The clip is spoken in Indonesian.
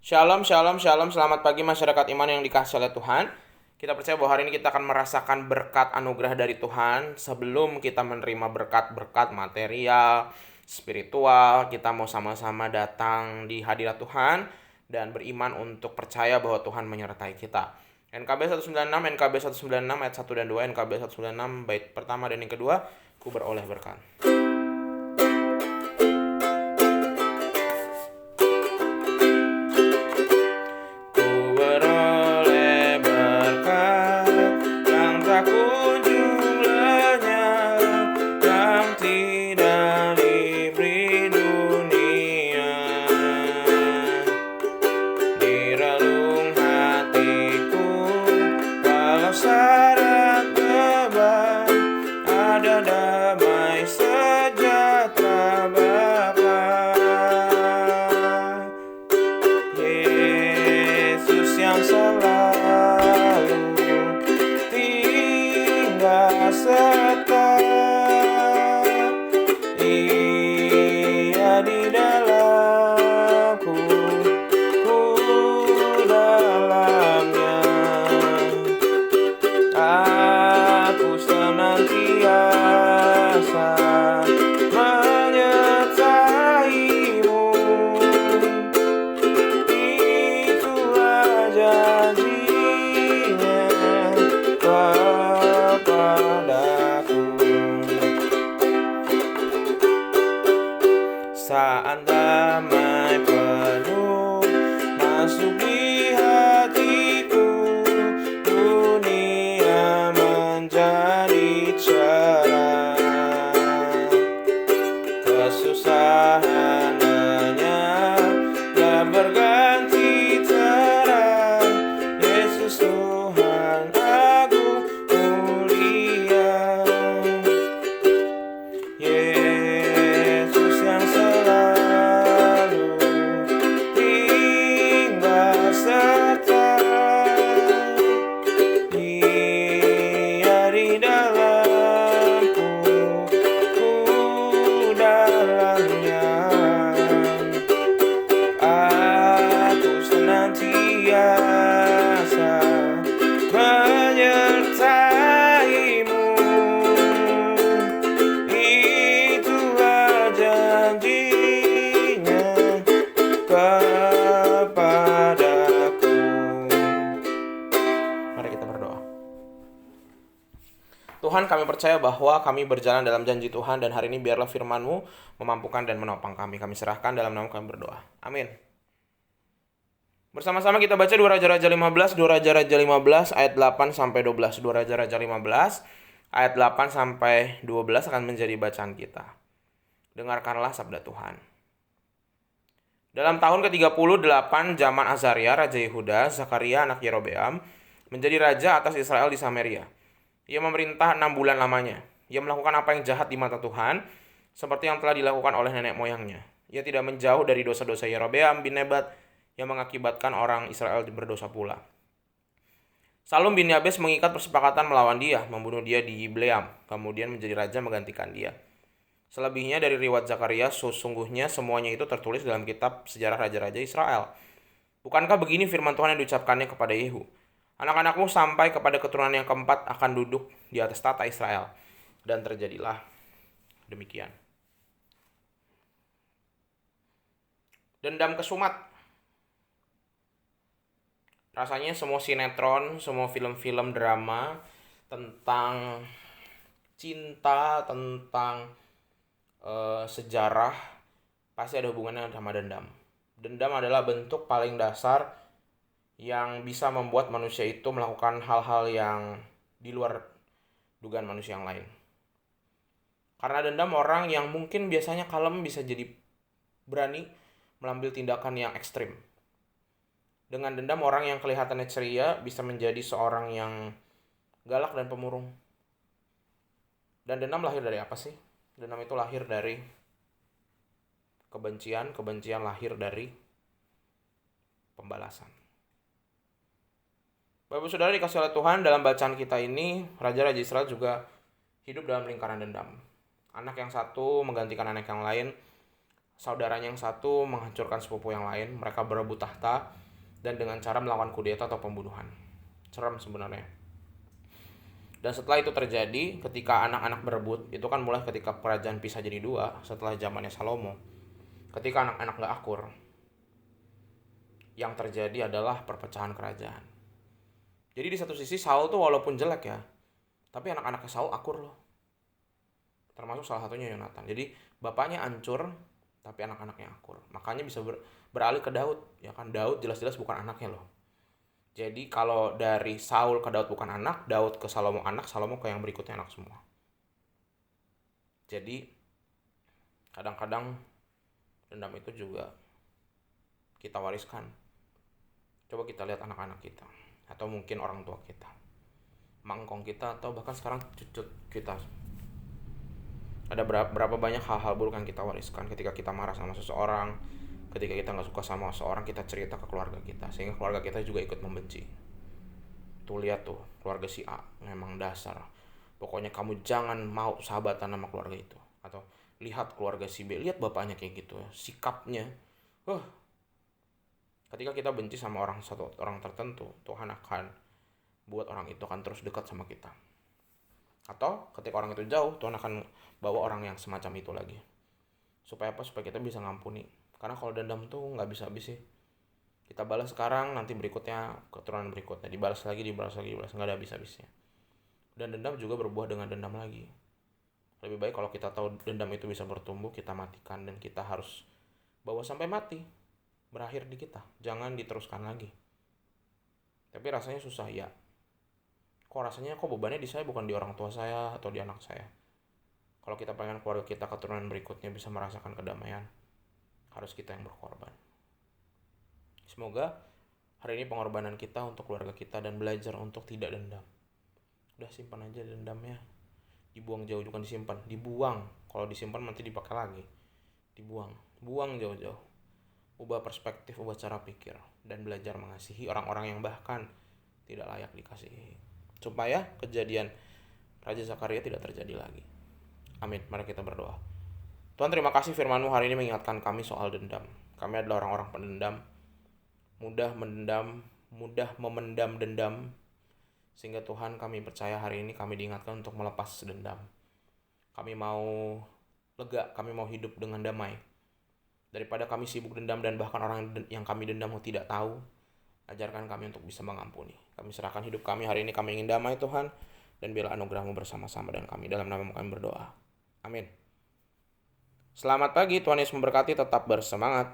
Shalom, shalom, shalom. Selamat pagi masyarakat iman yang dikasihi oleh Tuhan. Kita percaya bahwa hari ini kita akan merasakan berkat anugerah dari Tuhan. Sebelum kita menerima berkat-berkat material, spiritual, kita mau sama-sama datang di hadirat Tuhan dan beriman untuk percaya bahwa Tuhan menyertai kita. NKB 196, NKB 196 ayat 1 dan 2, NKB 196 bait pertama dan yang kedua, ku beroleh berkat. Saat damai penuh masuk di hatiku, dunia menjadi cerah. Kesusahan lenyap berganti terang. Yesus Tuhan agung mulia. Tuhan, kami percaya bahwa kami berjalan dalam janji Tuhan dan hari ini biarlah firman-Mu memampukan dan menopang kami. Kami serahkan dalam nama kami berdoa. Amin. Bersama-sama kita baca 2 Raja-Raja 15, 2 Raja-Raja 15 ayat 8 sampai 12. 2 Raja-Raja 15 ayat 8 sampai 12 akan menjadi bacaan kita. Dengarkanlah sabda Tuhan. Dalam tahun ke-38 zaman Azaria, Raja Yehuda, Zakaria anak Yerobeam menjadi raja atas Israel di Samaria. Ia memerintah 6 bulan lamanya. Ia melakukan apa yang jahat di mata Tuhan, seperti yang telah dilakukan oleh nenek moyangnya. Ia tidak menjauh dari dosa-dosa Yerobeam bin Nebat yang mengakibatkan orang Israel berdosa pula. Salum bin Yabes mengikat persepakatan melawan dia, membunuh dia di Yibleam, kemudian menjadi raja menggantikan dia. Selebihnya dari riwayat Zakaria, sesungguhnya semuanya itu tertulis dalam kitab sejarah raja-raja Israel. Bukankah begini firman Tuhan yang diucapkannya kepada Yehu? Anak-anakmu sampai kepada keturunan yang keempat akan duduk di atas tata Israel. Dan terjadilah demikian. Dendam kesumat. Rasanya semua sinetron, semua film-film drama tentang cinta, tentang sejarah pasti ada hubungannya sama dendam. Dendam adalah bentuk paling dasar yang bisa membuat manusia itu melakukan hal-hal yang di luar dugaan manusia yang lain. Karena dendam, orang yang mungkin biasanya kalem bisa jadi berani mengambil tindakan yang ekstrim. Dengan dendam, orang yang kelihatannya ceria bisa menjadi seorang yang galak dan pemurung. Dan dendam lahir dari apa sih? Dendam itu lahir dari kebencian, kebencian lahir dari pembalasan. Bapak Saudara dikasih oleh Tuhan, dalam bacaan kita ini, Raja-Raja Israel juga hidup dalam lingkaran dendam. Anak yang satu menggantikan anak yang lain, saudaranya yang satu menghancurkan sepupu yang lain, mereka berebut tahta dan dengan cara melakukan kudeta atau pembunuhan. Serem sebenarnya. Dan setelah itu terjadi, ketika anak-anak berebut, itu kan mulai ketika kerajaan pisah jadi dua setelah zamannya Salomo. Ketika anak-anak gak akur, yang terjadi adalah perpecahan kerajaan. Jadi di satu sisi Saul tuh walaupun jelek ya, tapi anak-anaknya Saul akur loh. Termasuk salah satunya Yonatan. Jadi bapaknya hancur, tapi anak-anaknya akur. Makanya bisa beralih ke Daud. Ya kan, Daud jelas-jelas bukan anaknya loh. Jadi kalau dari Saul ke Daud bukan anak, Daud ke Salomo anak, Salomo ke yang berikutnya anak semua. Jadi kadang-kadang dendam itu juga kita wariskan. Coba kita lihat anak-anak kita, atau mungkin orang tua kita, mangkong kita, atau bahkan sekarang cucu kita. Ada berapa banyak hal-hal buruk yang kita wariskan ketika kita marah sama seseorang, ketika kita gak suka sama seseorang, kita cerita ke keluarga kita, sehingga keluarga kita juga ikut membenci. Tuh lihat tuh, keluarga si A memang dasar, pokoknya kamu jangan mau sahabatan sama keluarga itu. Atau lihat keluarga si B, lihat bapaknya kayak gitu ya, sikapnya. Ketika kita benci sama orang tertentu, Tuhan akan buat orang itu akan terus dekat sama kita. Atau ketika orang itu jauh, Tuhan akan bawa orang yang semacam itu lagi. Supaya apa? Supaya kita bisa ngampuni. Karena kalau dendam tuh nggak bisa habis sih. Kita balas sekarang, nanti berikutnya, keturunan berikutnya, dibalas lagi, nggak ada habis-habisnya. Dan dendam juga berbuah dengan dendam lagi. Lebih baik kalau kita tahu dendam itu bisa bertumbuh, kita matikan, dan kita harus bawa sampai mati, berakhir di kita, jangan diteruskan lagi. Tapi rasanya susah ya. Kok bebannya di saya, bukan di orang tua saya atau di anak saya. Kalau kita pengen keluarga kita, keturunan berikutnya bisa merasakan kedamaian, harus kita yang berkorban. Semoga hari ini pengorbanan kita untuk keluarga kita dan belajar untuk tidak dendam. Udah simpan aja dendamnya, dibuang jauh, bukan disimpan, dibuang. Kalau disimpan nanti dipakai lagi, buang jauh-jauh. Ubah perspektif, ubah cara pikir, dan belajar mengasihi orang-orang yang bahkan tidak layak dikasihi, supaya kejadian Raja Zakaria tidak terjadi lagi. Amin. Mari kita berdoa. Tuhan, terima kasih firman-Mu hari ini mengingatkan kami soal dendam. Kami adalah orang-orang pendendam, mudah memendam dendam, sehingga Tuhan, kami percaya hari ini kami diingatkan untuk melepas dendam. Kami mau lega, kami mau hidup dengan damai. Daripada kami sibuk dendam dan bahkan orang yang kami dendam tidak tahu, ajarkan kami untuk bisa mengampuni. Kami serahkan hidup kami hari ini, kami ingin damai Tuhan, dan biarlah anugerah-Mu bersama-sama dengan kami. Dalam nama-Mu kami berdoa. Amin. Selamat pagi, Tuhan Yesus memberkati, tetap bersemangat.